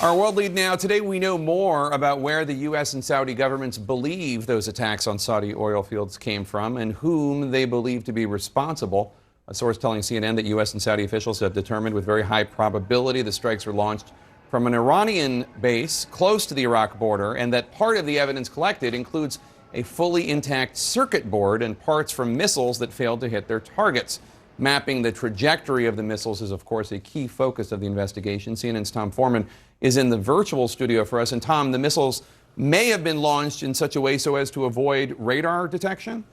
Our world lead now. Today we know more about where the U.S. and Saudi governments believe those attacks on Saudi oil fields came from and whom they believe to be responsible. A source telling CNN that U.S. and Saudi officials have determined with very high probability the strikes were launched from an Iranian base close to the Iraq border, and that part of the evidence collected includes a fully intact circuit board and parts from missiles that failed to hit their targets. Mapping the trajectory of the missiles is, of course, a key focus of the investigation. CNN's Tom Foreman is in the virtual studio for us. And Tom, the missiles may have been launched in such a way so as to avoid radar detection?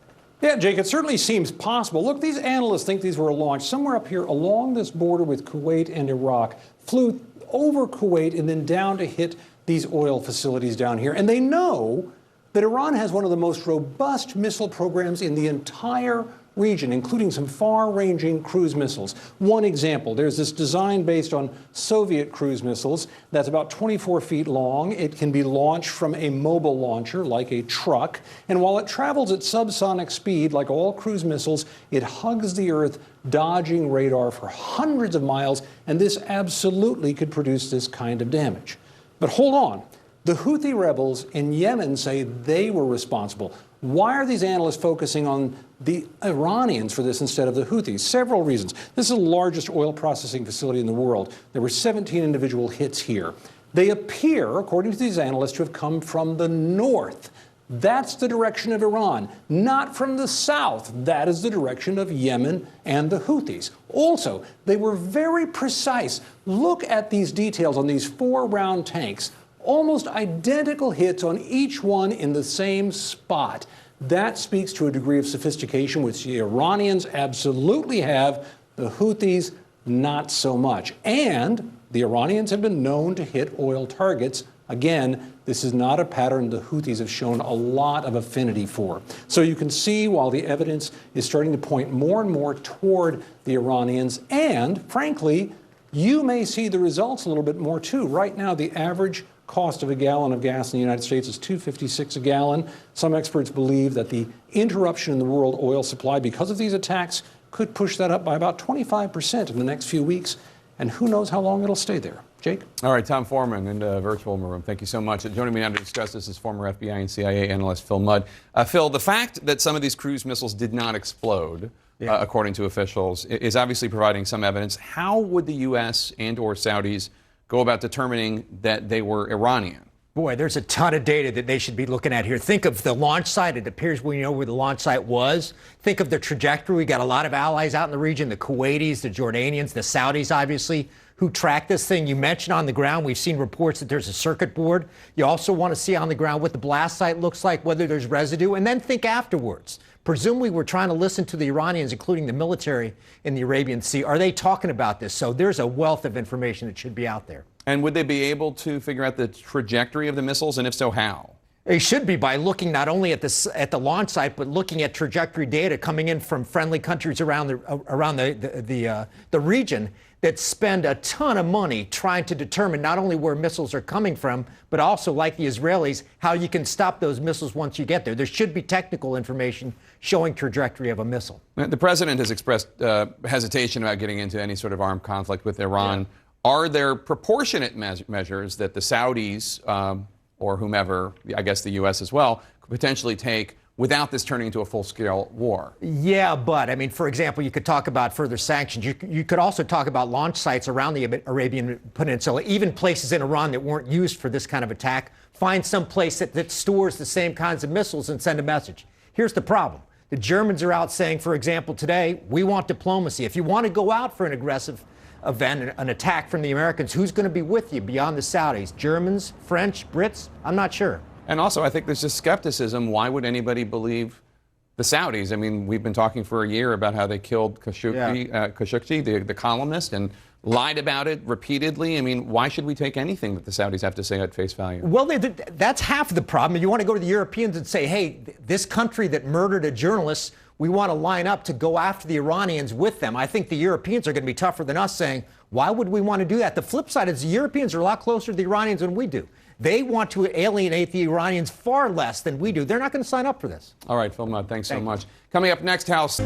Yeah, Jake, it certainly seems possible. Look, these analysts think these were launched somewhere up here along this border with Kuwait and Iraq, flew over Kuwait and then down to hit these oil facilities down here. And they know that Iran has one of the most robust missile programs in the entire region, including some far-ranging cruise missiles. One example, there's this design based on Soviet cruise missiles that's about 24 feet long. It can be launched from a mobile launcher, like a truck, and while it travels at subsonic speed, like all cruise missiles, it hugs the Earth, dodging radar for hundreds of miles, and this absolutely could produce this kind of damage. But hold on. The Houthi rebels in Yemen say they were responsible. Why are these analysts focusing on the Iranians for this instead of the Houthis? Several reasons. This is the largest oil processing facility in the world. There were 17 individual hits here. They appear, according to these analysts, to have come from the north. That's the direction of Iran, not from the south. That is the direction of Yemen and the Houthis. Also, they were very precise. Look at these details on these 4 round tanks. Almost identical hits on each one in the same spot. That speaks to a degree of sophistication which the Iranians absolutely have, the Houthis not so much. And the Iranians have been known to hit oil targets. Again, this is not a pattern the Houthis have shown a lot of affinity for. So you can see while the evidence is starting to point more and more toward the Iranians, and frankly, you may see the results a little bit more too. Right now, the average cost of a gallon of gas in the United States is $2.56 a gallon. Some experts believe that the interruption in the world oil supply because of these attacks could push that up by about 25% in the next few weeks. And who knows how long it'll stay there. Jake? All right, Tom Foreman in the virtual room. Thank you so much. Joining me now to discuss this is former FBI and CIA analyst Phil Mudd. Phil, the fact that some of these cruise missiles did not explode, according to officials, is obviously providing some evidence. How would the U.S. and or Saudis go about determining that they were Iranian? Boy, there's a ton of data that they should be looking at here. Think of the launch site. It appears we know where the launch site was. Think of the trajectory. We got a lot of allies out in the region, the Kuwaitis, the Jordanians, the Saudis, obviously, who track this thing. You mentioned on the ground, we've seen reports that there's a circuit board. You also want to see on the ground what the blast site looks like, whether there's residue, and then think afterwards. Presumably, we're trying to listen to the Iranians, including the military in the Arabian Sea. Are they talking about this? So there's a wealth of information that should be out there. And would they be able to figure out the trajectory of the missiles, and if so, how? They should be by looking not only at the launch site, but looking at trajectory data coming in from friendly countries around the region that spend a ton of money trying to determine not only where missiles are coming from, but also, like the Israelis, how you can stop those missiles once you get there. There should be technical information showing trajectory of a missile. The president has expressed hesitation about getting into any sort of armed conflict with Iran. Yeah. Are there proportionate measures that the Saudis or whomever, I guess the U.S. as well, could potentially take without this turning into a full-scale war? Yeah, but, I mean, for example, you could talk about further sanctions. You could also talk about launch sites around the Arabian Peninsula, even places in Iran that weren't used for this kind of attack. Find some place that stores the same kinds of missiles and send a message. Here's the problem. The Germans are out saying, for example, today, we want diplomacy. If you want to go out for an aggressive event, an attack from the Americans, who's going to be with you beyond the Saudis? Germans, French, Brits? I'm not sure. And also, I think there's just skepticism. Why would anybody believe the Saudis? I mean, we've been talking for a year about how they killed Khashoggi, the columnist, and lied about it repeatedly. I mean, why should we take anything that the Saudis have to say at face value? Well, that's half of the problem. You want to go to the Europeans and say, hey, this country that murdered a journalist, we want to line up to go after the Iranians with them. I think the Europeans are going to be tougher than us, saying, why would we want to do that? The flip side is the Europeans are a lot closer to the Iranians than we do. They want to alienate the Iranians far less than we do. They're not going to sign up for this. All right, Phil Mudd, thanks so much. Coming up next, House.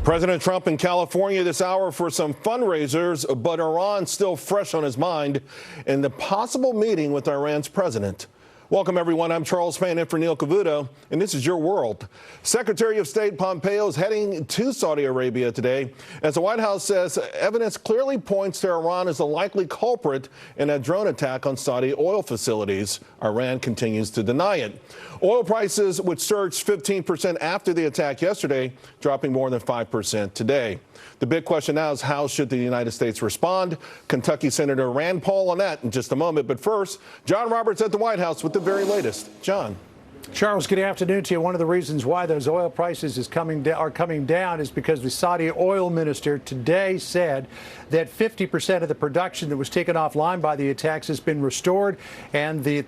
President Trump in California this hour for some fundraisers, but Iran still fresh on his mind in the possible meeting with Iran's president. Welcome, everyone. I'm Charles Payne in for Neil Cavuto, and this is Your World. Secretary of State Pompeo is heading to Saudi Arabia today, as the White House says evidence clearly points to Iran as a likely culprit in a drone attack on Saudi oil facilities. Iran continues to deny it. Oil prices, which surged 15% after the attack yesterday, dropping more than 5% today. The big question now is how should the United States respond? Kentucky Senator Rand Paul on that in just a moment. But first, John Roberts at the White House with the very latest. John. Charles, good afternoon to you. One of the reasons why those oil prices are coming down is because the Saudi oil minister today said that 50% of the production that was taken offline by the attacks has been restored, and the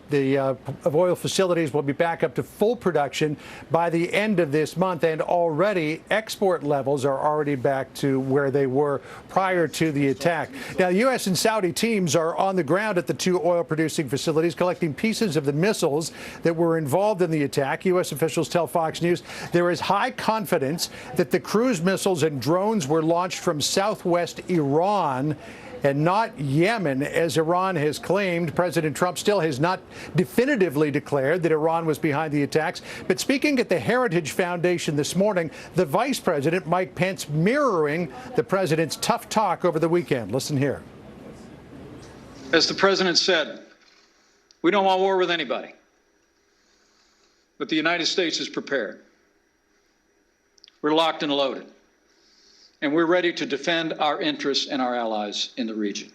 oil facilities will be back up to full production by the end of this month. And already export levels are already back to where they were prior to the attack. Now, the U.S. and Saudi teams are on the ground at the two oil-producing facilities collecting pieces of the missiles that were involved in the attack. U.S. officials tell Fox News there is high confidence that the cruise missiles and drones were launched from southwest Iran and not Yemen, as Iran has claimed. President Trump still has not definitively declared that Iran was behind the attacks. But speaking at the Heritage Foundation this morning, the Vice President, Mike Pence, mirroring the president's tough talk over the weekend. Listen here. As the president said, we don't want war with anybody. But the United States is prepared. We're locked and loaded. And we're ready to defend our interests and our allies in the region.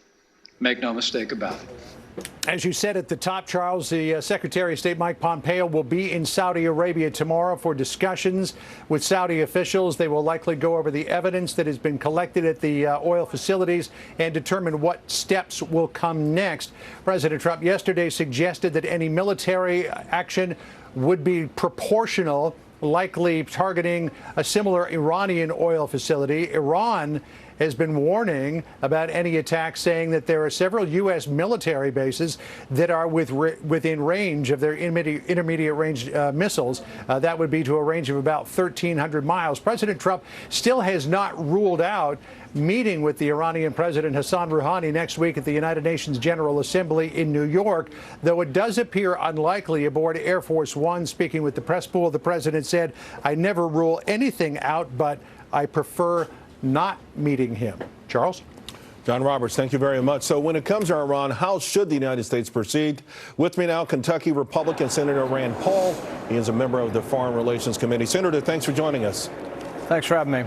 Make no mistake about it. As you said at the top, Charles, the Secretary of State Mike Pompeo will be in Saudi Arabia tomorrow for discussions with Saudi officials. They will likely go over the evidence that has been collected at the oil facilities and determine what steps will come next. President Trump yesterday suggested that any military action would be proportional, likely targeting a similar Iranian oil facility. Iran has been warning about any attacks, saying that there are several U.S. military bases that are within range of their intermediate range missiles. That would be to a range of about 1,300 miles. President Trump still has not ruled out meeting with the Iranian President Hassan Rouhani next week at the United Nations General Assembly in New York, though it does appear unlikely aboard Air Force One. Speaking with the press pool, the president said, "I never rule anything out, but I prefer not meeting him." Charles? John Roberts, thank you very much. So when it comes to Iran, how should the United States proceed? With me now, Kentucky Republican Senator Rand Paul. He is a member of the Foreign Relations Committee. Senator, thanks for joining us. Thanks for having me.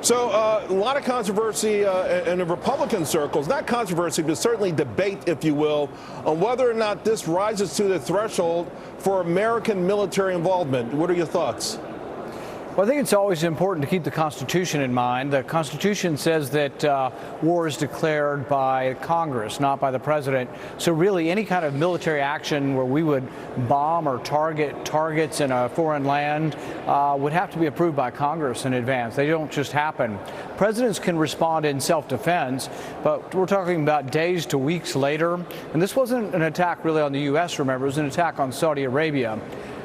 So a lot of controversy in the Republican circles, not controversy, but certainly debate, if you will, on whether or not this rises to the threshold for American military involvement. What are your thoughts? Well, I think it's always important to keep the Constitution in mind. The Constitution says that war is declared by Congress, not by the president. So really, any kind of military action where we would bomb or target targets in a foreign land would have to be approved by Congress in advance. They don't just happen. Presidents can respond in self-defense, but we're talking about days to weeks later. And this wasn't an attack really on the U.S., remember. It was an attack on Saudi Arabia.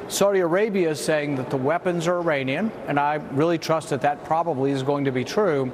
Saudi Arabia is saying that the weapons are Iranian, and I really trust that that probably is going to be true.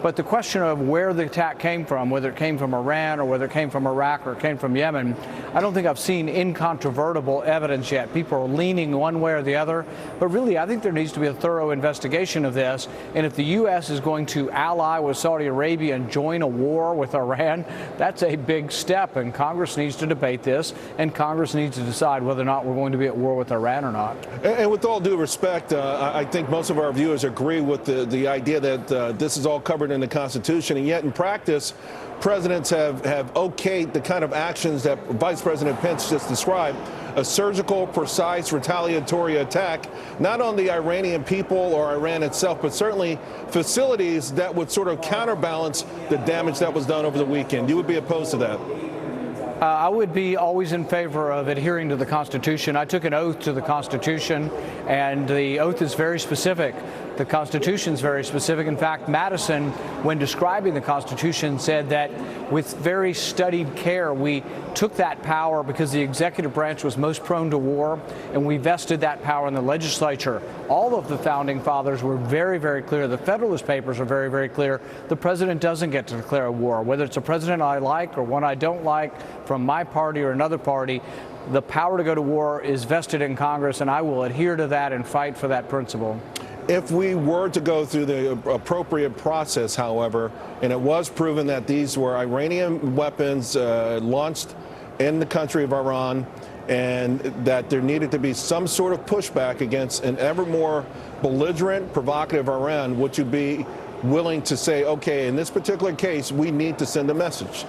But the question of where the attack came from, whether it came from Iran or whether it came from Iraq or it came from Yemen, I don't think I've seen incontrovertible evidence yet. People are leaning one way or the other. But really, I think there needs to be a thorough investigation of this. And if the U.S. is going to ally with Saudi Arabia and join a war with Iran, that's a big step. And Congress needs to debate this, and Congress needs to decide whether or not we're going to be at war with Iran or not. And with all due respect, I think most of our viewers agree with the idea that this is all covered in the Constitution, and yet in practice, presidents have okayed the kind of actions that Vice President Pence just described, a surgical, precise, retaliatory attack, not on the Iranian people or Iran itself, but certainly facilities that would sort of counterbalance the damage that was done over the weekend. You would be opposed to that? I would be always in favor of adhering to the Constitution. I took an oath to the Constitution, and the oath is very specific. The Constitution is very specific. In fact, Madison, when describing the Constitution, said that with very studied care, we took that power because the executive branch was most prone to war, and we vested that power in the legislature. All of the founding fathers were very, very clear. The Federalist Papers are very, very clear. The president doesn't get to declare a war. Whether it's a president I like or one I don't like from my party or another party, the power to go to war is vested in Congress, and I will adhere to that and fight for that principle. If we were to go through the appropriate process, however, and it was proven that these were Iranian weapons launched in the country of Iran, and that there needed to be some sort of pushback against an ever more belligerent, provocative Iran, would you be willing to say, okay, in this particular case, we need to send a message?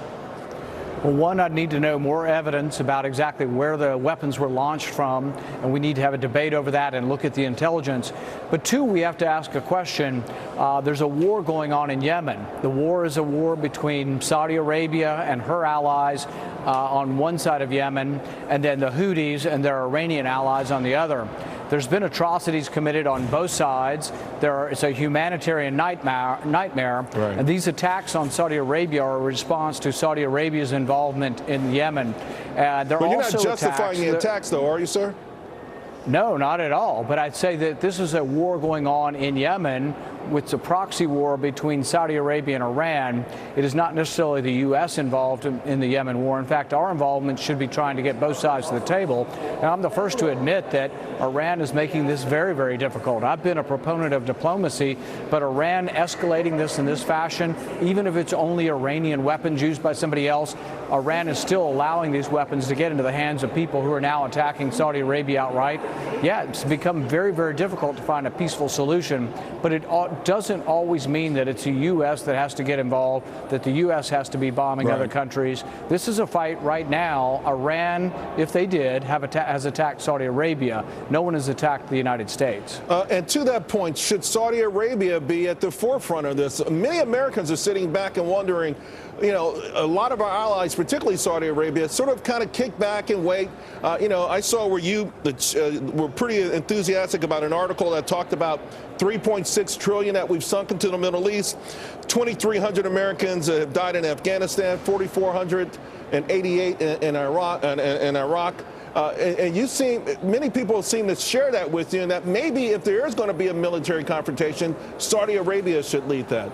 Well, one, I'd need to know more evidence about exactly where the weapons were launched from, and we need to have a debate over that and look at the intelligence. But two, we have to ask a question. There's a war going on in Yemen. The war is a war between Saudi Arabia and her allies on one side of Yemen, and then the Houthis and their Iranian allies on the other. There's been atrocities committed on both sides. It's a humanitarian nightmare. Right. And these attacks on Saudi Arabia are a response to Saudi Arabia's involvement in Yemen. But you're not justifying the attacks, though, are you, sir? No, not at all. But I'd say that this is a war going on in Yemen, with a proxy war between Saudi Arabia and Iran. It is not necessarily the U.S. involved in the Yemen war. In fact, our involvement should be trying to get both sides to the table. And I'm the first to admit that Iran is making this very, very difficult. I've been a proponent of diplomacy, but Iran escalating this in this fashion, even if it's only Iranian weapons used by somebody else, Iran is still allowing these weapons to get into the hands of people who are now attacking Saudi Arabia outright. Yeah, it's become very, very difficult to find a peaceful solution, but it doesn't always mean that it's the U.S. that has to get involved, that the U.S. has to be bombing other countries. This is a fight right now. Iran, if they did, has attacked Saudi Arabia. No one has attacked the United States. And to that point, should Saudi Arabia be at the forefront of this? Many Americans are sitting back and wondering, you know, a lot of our allies, particularly Saudi Arabia, sort of kind of kick back and wait. You know, I saw where you were pretty enthusiastic about an article that talked about $3.6 trillion that we've sunk into the Middle East. 2,300 Americans have died in Afghanistan, 4,488 in Iraq. And you seem, many people seem to share that with you, and that maybe if there is going to be a military confrontation, Saudi Arabia should lead that.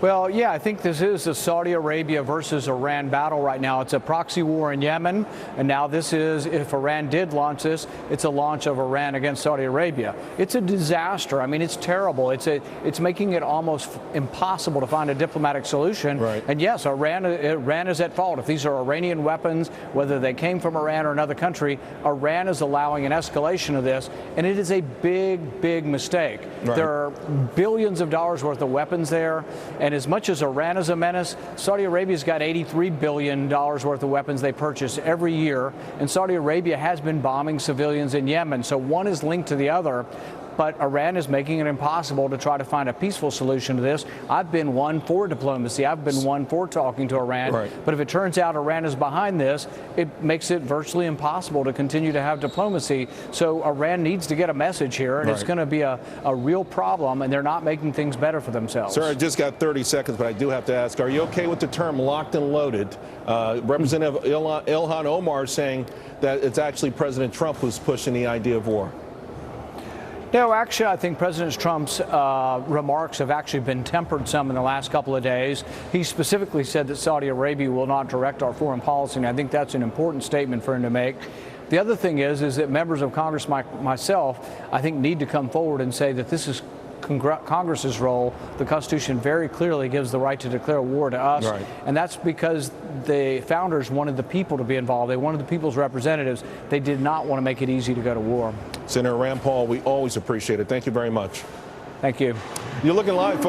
Well, yeah, I think this is a Saudi Arabia versus Iran battle right now. It's a proxy war in Yemen, and now this is, if Iran did launch this, it's a launch of Iran against Saudi Arabia. It's a disaster. I mean, it's terrible. It's making it almost impossible to find a diplomatic solution. Right. And yes, Iran is at fault. If these are Iranian weapons, whether they came from Iran or another country, Iran is allowing an escalation of this, and it is a big, big mistake. Right. There are billions of dollars worth of weapons there, and as much as Iran is a menace, Saudi Arabia's got $83 billion worth of weapons they purchase every year, and Saudi Arabia has been bombing civilians in Yemen. So one is linked to the other. But Iran is making it impossible to try to find a peaceful solution to this. I've been one for diplomacy. I've been one for talking to Iran. Right. But if it turns out Iran is behind this, it makes it virtually impossible to continue to have diplomacy. So Iran needs to get a message here, and it's going to be a real problem, and they're not making things better for themselves. Sir, I just got 30 seconds, but I do have to ask, are you okay with the term locked and loaded? Representative Ilhan Omar saying that it's actually President Trump who's pushing the idea of war. No, actually, I think President Trump's remarks have actually been tempered some in the last couple of days. He specifically said that Saudi Arabia will not direct our foreign policy, and I think that's an important statement for him to make. The other thing is that members of Congress, myself, I think need to come forward and say that this is Congress's role. The Constitution very clearly gives the right to declare war to us, and that's because the founders wanted the people to be involved. They wanted the people's representatives. They did not want to make it easy to go to war. Senator Rand Paul, we always appreciate it. Thank you very much. Thank you. You're looking live.